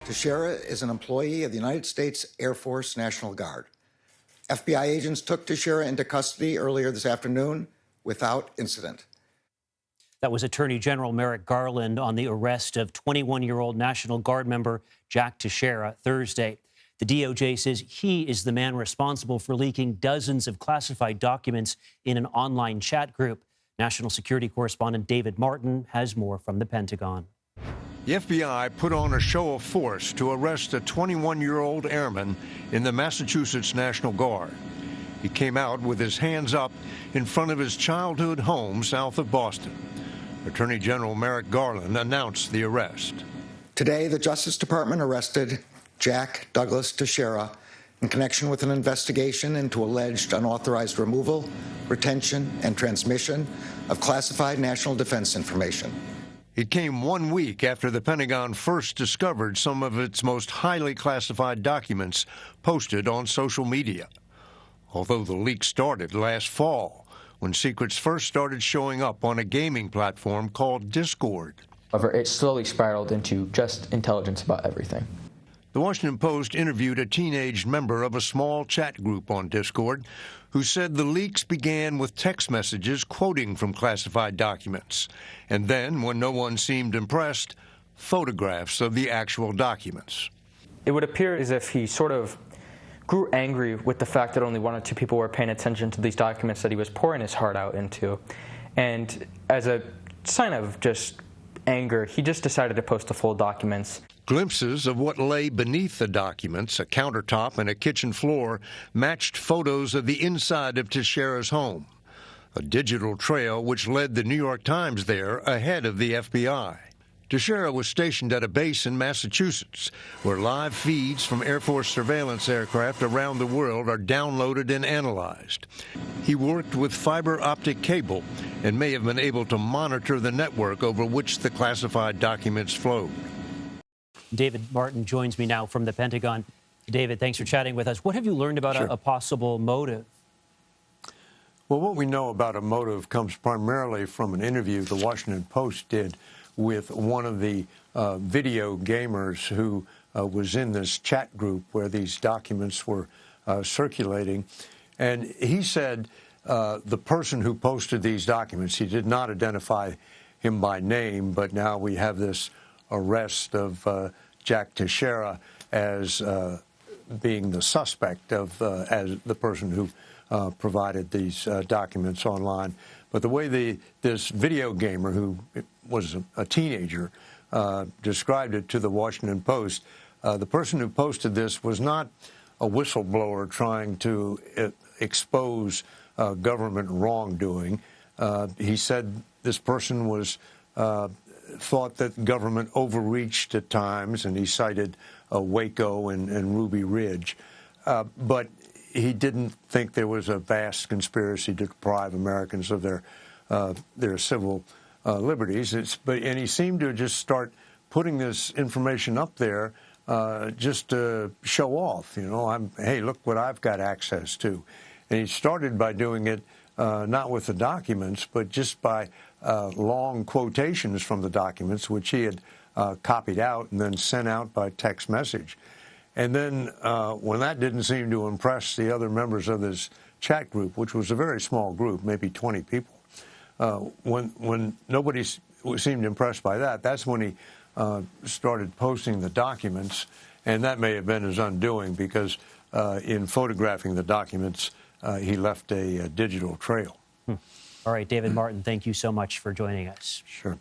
Teixeira is an employee of the United States Air Force National Guard. FBI agents took Teixeira into custody earlier this afternoon without incident. That was Attorney General Merrick Garland on the arrest of 21-year-old National Guard member Jack Teixeira Thursday. The DOJ says he is the man responsible for leaking dozens of classified documents in an online chat group. National security correspondent David Martin has more from the Pentagon. The FBI put on a show of force to arrest a 21-year-old airman in the Massachusetts National Guard. He came out with his hands up in front of his childhood home south of Boston. Attorney General Merrick Garland announced the arrest. Today, the Justice Department arrested Jack Douglas Teixeira in connection with an investigation into alleged unauthorized removal, retention, and transmission of classified national defense information. It came 1 week after the Pentagon first discovered some of its most highly classified documents posted on social media. Although the leak started last fall, when secrets first started showing up on a gaming platform called Discord. However, it slowly spiraled into just intelligence about everything. The Washington Post interviewed a teenage member of a small chat group on Discord who said the leaks began with text messages quoting from classified documents, and then, when no one seemed impressed, photographs of the actual documents. It would appear as if he sort of grew angry with the fact that only one or two people were paying attention to these documents that he was pouring his heart out into. And as a sign of just anger, he just decided to post the full documents. Glimpses of what lay beneath the documents, a countertop and a kitchen floor, matched photos of the inside of Teixeira's home, a digital trail which led the New York Times there ahead of the FBI. Teixeira was stationed at a base in Massachusetts, where live feeds from Air Force surveillance aircraft around the world are downloaded and analyzed. He worked with fiber optic cable and may have been able to monitor the network over which the classified documents flowed. David Martin joins me now from the Pentagon. David, thanks for chatting with us. What have you learned about a possible motive? Well, what we know about a motive comes primarily from an interview the Washington Post did with one of the video gamers who was in this chat group where these documents were circulating. And he said the person who posted these documents, he did not identify him by name, but now we have this arrest of Jack Teixeira as being the suspect of as the person who provided these documents online. But the way this video gamer, who was a teenager, described it to the Washington Post, the person who posted this was not a whistleblower trying to expose government wrongdoing. He said this person was thought that government overreached at times, and he cited Waco and Ruby Ridge. But he didn't think there was a vast conspiracy to deprive Americans of their civil liberties. And he seemed to just start putting this information up there just to show off. You know, hey, look what I've got access to. And he started by doing it not with the documents, but just by long quotations from the documents, which he had copied out and then sent out by text message. And then when that didn't seem to impress the other members of this chat group, which was a very small group, maybe 20 people, when nobody seemed impressed by that, that's when he started posting the documents. And that may have been his undoing, because in photographing the documents, he left a digital trail. All right, David Martin, thank you so much for joining us. Sure.